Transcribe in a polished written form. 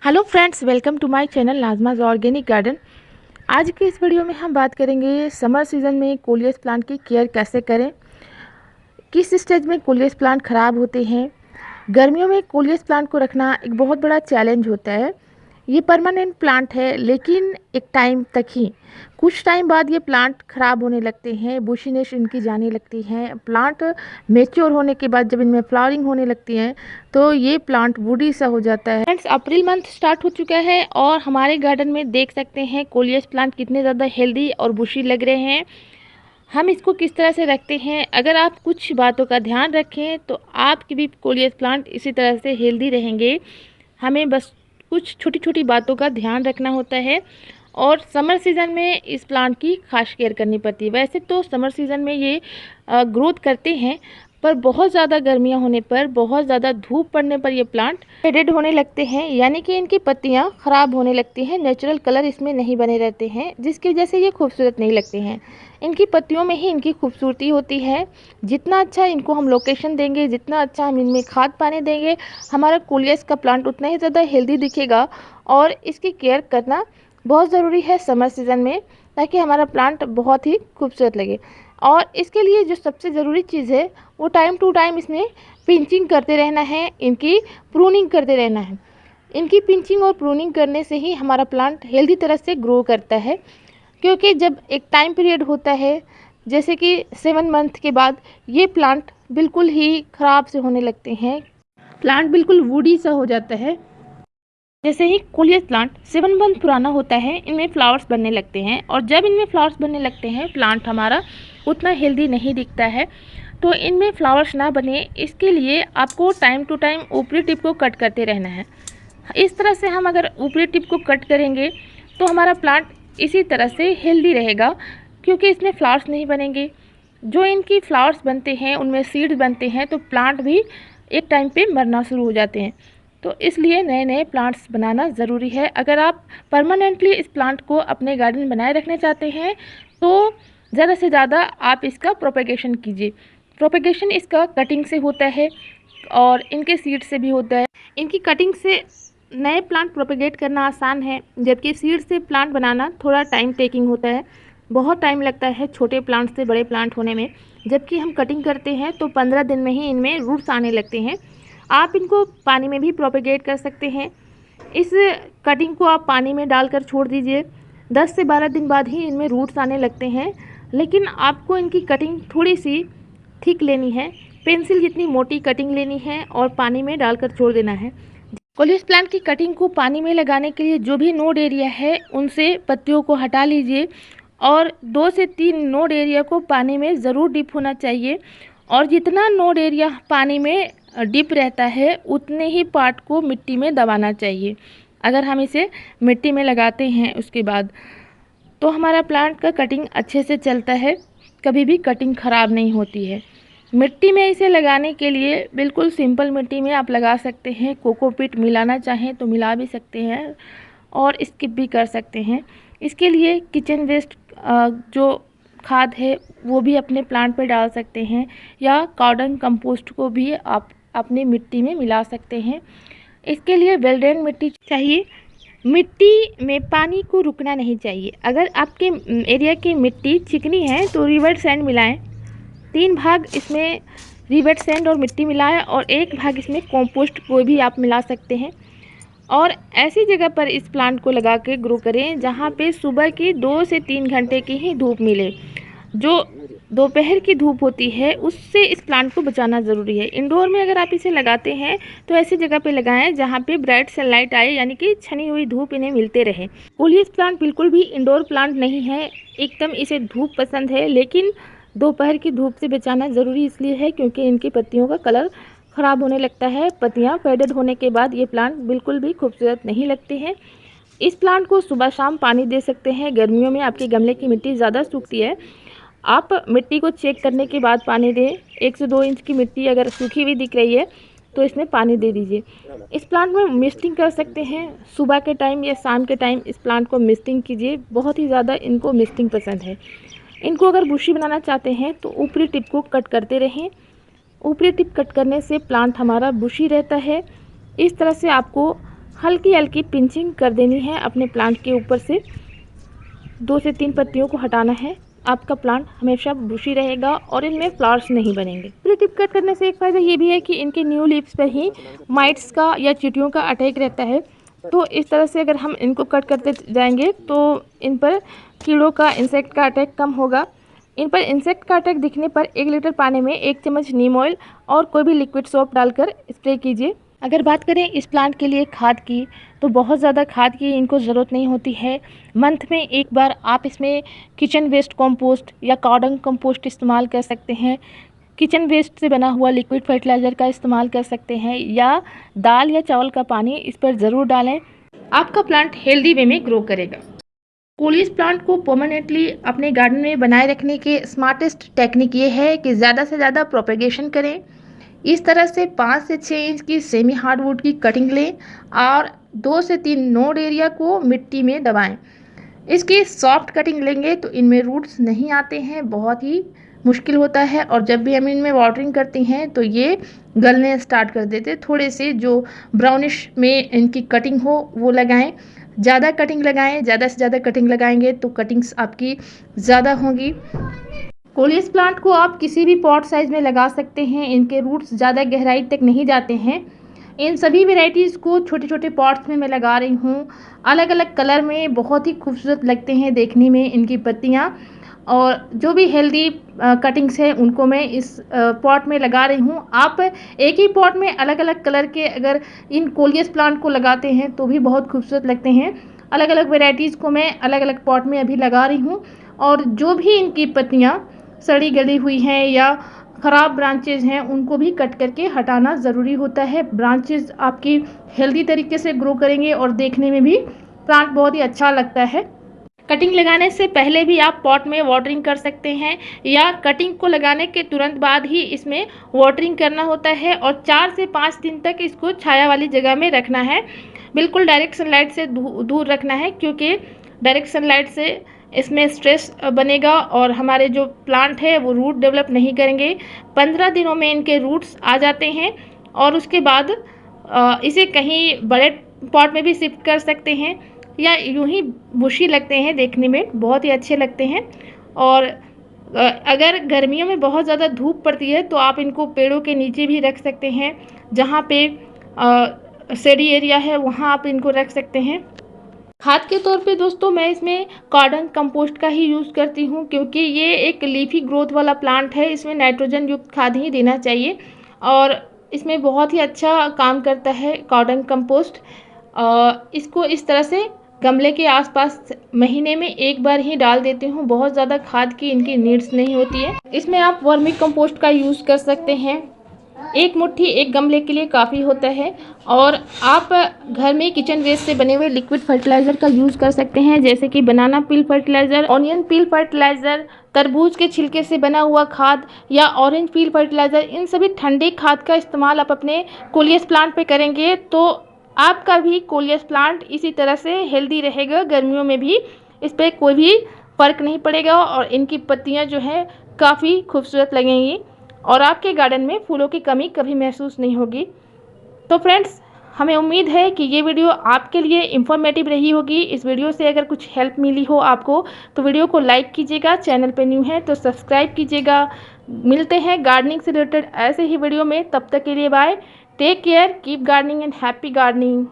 Hello friends, welcome to my channel Nazma's organic garden. आज के इस वीडियो में हम बात करेंगे समर सीज़न में कोलियस प्लांट की केयर कैसे करें, किस स्टेज में कोलियस प्लांट ख़राब होते हैं। गर्मियों में कोलियस प्लांट को रखना एक बहुत बड़ा चैलेंज होता है। ये परमानेंट प्लांट है, लेकिन एक टाइम तक ही। कुछ टाइम बाद ये प्लांट ख़राब होने लगते हैं, बुशीनेस इनकी जाने लगती है। प्लांट मेच्योर होने के बाद जब इनमें फ्लावरिंग होने लगती है तो ये प्लांट वुडी सा हो जाता है। फ्रेंड्स, अप्रैल मंथ स्टार्ट हो चुका है और हमारे गार्डन में देख सकते हैं कोलियस प्लांट कितने ज़्यादा हेल्दी और बुशी लग रहे हैं। हम इसको किस तरह से रखते हैं, अगर आप कुछ बातों का ध्यान रखें तो आपके भी कोलियस प्लांट इसी तरह से हेल्दी रहेंगे। हमें बस कुछ छोटी छोटी बातों का ध्यान रखना होता है और समर सीज़न में इस प्लांट की खास केयर करनी पड़ती है। वैसे तो समर सीज़न में ये ग्रोथ करते हैं, पर बहुत ज़्यादा गर्मियाँ होने पर, बहुत ज़्यादा धूप पड़ने पर ये प्लांट फेडेड होने लगते हैं, यानी कि इनकी पत्तियाँ ख़राब होने लगती हैं। नेचुरल कलर इसमें नहीं बने रहते हैं, जिसकी वजह से ये खूबसूरत नहीं लगते हैं। इनकी पत्तियों में ही इनकी खूबसूरती होती है। जितना अच्छा इनको हम लोकेशन देंगे, जितना अच्छा हम इनमें खाद पानी देंगे, हमारा कोलियस का प्लांट उतना ही ज़्यादा हेल्दी दिखेगा। और इसकी केयर करना बहुत ज़रूरी है समर सीज़न में, ताकि हमारा प्लांट बहुत ही खूबसूरत लगे। और इसके लिए जो सबसे ज़रूरी चीज़ है वो टाइम टू टाइम इसमें पिंचिंग करते रहना है, इनकी प्रूनिंग करते रहना है। इनकी पिंचिंग और प्रूनिंग करने से ही हमारा प्लांट हेल्दी तरह से ग्रो करता है। क्योंकि जब एक टाइम पीरियड होता है, जैसे कि 7 मंथ के बाद, ये प्लांट बिल्कुल ही ख़राब से होने लगते हैं। प्लांट बिल्कुल वुडी सा हो जाता है। जैसे ही कोलियस प्लांट 7 मंथ पुराना होता है, इनमें फ्लावर्स बनने लगते हैं और जब इनमें फ्लावर्स बनने लगते हैं, प्लांट हमारा उतना हेल्दी नहीं दिखता है। तो इनमें फ्लावर्स ना बने, इसके लिए आपको टाइम टू टाइम ऊपरी टिप को कट करते रहना है। इस तरह से हम अगर ऊपरी टिप को कट करेंगे तो हमारा प्लांट इसी तरह से हेल्दी रहेगा, क्योंकि इसमें फ्लावर्स नहीं बनेंगे। जो इनकी फ्लावर्स बनते हैं उनमें सीड्स बनते हैं, तो प्लांट भी एक टाइम पे मरना शुरू हो जाते हैं। तो इसलिए नए नए प्लांट्स बनाना ज़रूरी है। अगर आप परमानेंटली इस प्लांट को अपने गार्डन में बनाए रखना चाहते हैं तो ज़्यादा से ज़्यादा आप इसका प्रोपेगेशन कीजिए। प्रोपेगेशन इसका कटिंग से होता है और इनके सीड से भी होता है। इनकी कटिंग से नए प्लांट प्रोपेगेट करना आसान है, जबकि सीड से प्लांट बनाना थोड़ा टाइम टेकिंग होता है। बहुत टाइम लगता है छोटे प्लांट से बड़े प्लांट होने में। जबकि हम कटिंग करते हैं तो 15 दिन में ही इनमें रूट्स आने लगते हैं। आप इनको पानी में भी प्रोपेगेट कर सकते हैं। इस कटिंग को आप पानी में डालकर छोड़ दीजिए, 10 से 12 दिन बाद ही इनमें रूट्स आने लगते हैं। लेकिन आपको इनकी कटिंग थोड़ी सी थिक लेनी है, पेंसिल जितनी मोटी कटिंग लेनी है और पानी में डालकर छोड़ देना है। कोलियस प्लांट की कटिंग को पानी में लगाने के लिए जो भी नोड एरिया है उनसे पत्तियों को हटा लीजिए और 2 से 3 नोड एरिया को पानी में ज़रूर डिप होना चाहिए। और जितना नोड एरिया पानी में डिप रहता है उतने ही पार्ट को मिट्टी में दबाना चाहिए। अगर हम इसे मिट्टी में लगाते हैं उसके बाद, तो हमारा प्लांट का कटिंग अच्छे से चलता है, कभी भी कटिंग ख़राब नहीं होती है। मिट्टी में इसे लगाने के लिए बिल्कुल सिंपल मिट्टी में आप लगा सकते हैं। कोकोपीट मिलाना चाहें तो मिला भी सकते हैं और स्किप भी कर सकते हैं। इसके लिए किचन वेस्ट जो खाद है वो भी अपने प्लांट पे डाल सकते हैं, या कॉर्डन कंपोस्ट को भी आप अपनी मिट्टी में मिला सकते हैं। इसके लिए वेल ड्रेन मिट्टी चाहिए। मिट्टी में पानी को रुकना नहीं चाहिए। अगर आपके एरिया की मिट्टी चिकनी है तो रिवर सैंड मिलाएं। 3 भाग इसमें रिवर सैंड और मिट्टी मिलाएं और 1 भाग इसमें कंपोस्ट को भी आप मिला सकते हैं। और ऐसी जगह पर इस प्लांट को लगा के ग्रो करें जहाँ पे सुबह की 2 से 3 घंटे की ही धूप मिले। जो दोपहर की धूप होती है उससे इस प्लांट को बचाना ज़रूरी है। इंडोर में अगर आप इसे लगाते हैं तो ऐसी जगह पे लगाएं जहाँ पे ब्राइट सनलाइट आए, यानी कि छनी हुई धूप इन्हें मिलते रहे। कोलियस प्लांट बिल्कुल भी इंडोर प्लांट नहीं है, एकदम इसे धूप पसंद है। लेकिन दोपहर की धूप से बचाना ज़रूरी इसलिए है क्योंकि इनकी पत्तियों का कलर ख़राब होने लगता है। पत्तियाँ फेडेड होने के बाद ये प्लांट बिल्कुल भी खूबसूरत नहीं लगते हैं। इस प्लांट को सुबह शाम पानी दे सकते हैं। गर्मियों में आपके गमले की मिट्टी ज़्यादा सूखती है, आप मिट्टी को चेक करने के बाद पानी दें। 1 से 2 इंच की मिट्टी अगर सूखी हुई दिख रही है तो इसमें पानी दे दीजिए। इस प्लांट में मिस्टिंग कर सकते हैं, सुबह के टाइम या शाम के टाइम इस प्लांट को मिस्टिंग कीजिए। बहुत ही ज़्यादा इनको मिस्टिंग पसंद है। इनको अगर बुशी बनाना चाहते हैं तो ऊपरी टिप को कट करते रहें। ऊपरी टिप कट करने से प्लांट हमारा बुशी रहता है। इस तरह से आपको हल्की हल्की पिंचिंग कर देनी है अपने प्लांट के ऊपर से। 2 से 3 पत्तियों को हटाना है। आपका प्लांट हमेशा बुशी रहेगा और इनमें फ्लावर्स नहीं बनेंगे। स्प्रे टिप कट करने से एक फ़ायदा ये भी है कि इनके न्यू लीव्स पर ही माइट्स का या चींटियों का अटैक रहता है। तो इस तरह से अगर हम इनको कट करते जाएंगे तो इन पर कीड़ों का, इंसेक्ट का अटैक कम होगा। इन पर इंसेक्ट का अटैक दिखने पर 1 लीटर पानी में 1 चम्मच नीम ऑयल और कोई भी लिक्विड सोप डालकर स्प्रे कीजिए। अगर बात करें इस प्लांट के लिए खाद की, तो बहुत ज़्यादा खाद की इनको ज़रूरत नहीं होती है। मंथ में एक बार आप इसमें किचन वेस्ट कंपोस्ट या कार्डन कंपोस्ट इस्तेमाल कर सकते हैं। किचन वेस्ट से बना हुआ लिक्विड फर्टिलाइज़र का इस्तेमाल कर सकते हैं, या दाल या चावल का पानी इस पर ज़रूर डालें। आपका प्लांट हेल्दी वे में ग्रो करेगा। कोलियस प्लांट को परमानेंटली अपने गार्डन में बनाए रखने के स्मार्टेस्ट टेक्निक ये है कि ज़्यादा से ज़्यादा प्रोपेगेशन करें। इस तरह से 5 से 6 इंच की सेमी हार्डवुड की कटिंग लें और 2 से 3 नोड एरिया को मिट्टी में दबाएं। इसकी सॉफ्ट कटिंग लेंगे तो इनमें रूट्स नहीं आते हैं, बहुत ही मुश्किल होता है, और जब भी हम इनमें वाटरिंग करते हैं तो ये गलने स्टार्ट कर देते। थोड़े से जो ब्राउनिश में इनकी कटिंग हो वो लगाएं। ज़्यादा कटिंग लगाएं, ज़्यादा से ज़्यादा कटिंग लगाएंगे तो कटिंग्स आपकी ज़्यादा होंगी। कोलियस प्लांट को आप किसी भी पॉट साइज़ में लगा सकते हैं। इनके रूट्स ज़्यादा गहराई तक नहीं जाते हैं। इन सभी वेराइटीज़ को छोटे छोटे पॉट्स में मैं लगा रही हूँ। अलग अलग कलर में बहुत ही खूबसूरत लगते हैं देखने में इनकी पत्तियाँ, और जो भी हेल्दी कटिंग्स हैं उनको मैं इस पॉट में लगा रही हूँ। आप एक ही पॉट में अलग अलग कलर के अगर इन कोलियस प्लांट को लगाते हैं तो भी बहुत खूबसूरत लगते हैं। अलग अलग वेराइटीज़ को मैं अलग अलग पॉट में अभी लगा रही हूँ, और जो भी इनकी पत्तियाँ सड़ी गली हुई हैं या ख़राब ब्रांचेज हैं उनको भी कट करके हटाना ज़रूरी होता है। ब्रांचेज आपकी हेल्दी तरीके से ग्रो करेंगे और देखने में भी प्लांट बहुत ही अच्छा लगता है। कटिंग लगाने से पहले भी आप पॉट में वाटरिंग कर सकते हैं, या कटिंग को लगाने के तुरंत बाद ही इसमें वाटरिंग करना होता है, और 4 से 5 दिन तक इसको छाया वाली जगह में रखना है। बिल्कुल डायरेक्ट सनलाइट से दूर रखना है, क्योंकि डायरेक्ट सनलाइट से इसमें स्ट्रेस बनेगा और हमारे जो प्लांट है वो रूट डेवलप नहीं करेंगे। 15 दिनों में इनके रूट्स आ जाते हैं, और उसके बाद इसे कहीं बड़े पॉट में भी शिफ्ट कर सकते हैं, या यूं ही बुशी लगते हैं, देखने में बहुत ही अच्छे लगते हैं। और अगर गर्मियों में बहुत ज़्यादा धूप पड़ती है तो आप इनको पेड़ों के नीचे भी रख सकते हैं। जहाँ पे शेडी एरिया है वहाँ आप इनको रख सकते हैं। खाद के तौर पे दोस्तों मैं इसमें कार्डन कंपोस्ट का ही यूज़ करती हूँ, क्योंकि ये एक लीफी ग्रोथ वाला प्लांट है। इसमें नाइट्रोजन युक्त खाद ही देना चाहिए, और इसमें बहुत ही अच्छा काम करता है कार्डन कंपोस्ट। इसको इस तरह से गमले के आसपास महीने में एक बार ही डाल देती हूँ। बहुत ज़्यादा खाद की इनकी नीड्स नहीं होती है। इसमें आप वर्मी कंपोस्ट का यूज़ कर सकते हैं। 1 मुट्ठी एक गमले के लिए काफ़ी होता है, और आप घर में किचन वेस्ट से बने हुए लिक्विड फर्टिलाइज़र का यूज़ कर सकते हैं, जैसे कि banana peel fertiliser, onion peel fertiliser, तरबूज के छिलके से बना हुआ खाद, या ऑरेंज पील फर्टिलाइज़र। इन सभी ठंडे खाद का इस्तेमाल आप अपने कोलियस प्लांट पे करेंगे तो आपका भी कोलियस प्लांट इसी तरह से हेल्दी रहेगा। गर्मियों में भी इस पर कोई भी फ़र्क नहीं पड़ेगा, और इनकी पत्तियाँ जो है काफ़ी खूबसूरत लगेंगी, और आपके गार्डन में फूलों की कमी कभी महसूस नहीं होगी। तो फ्रेंड्स, हमें उम्मीद है कि ये वीडियो आपके लिए इन्फॉर्मेटिव रही होगी। इस वीडियो से अगर कुछ हेल्प मिली हो आपको तो वीडियो को लाइक कीजिएगा, चैनल पे न्यू है तो सब्सक्राइब कीजिएगा। मिलते हैं गार्डनिंग से रिलेटेड ऐसे ही वीडियो में, तब तक के लिए bye, take care, keep gardening and happy gardening.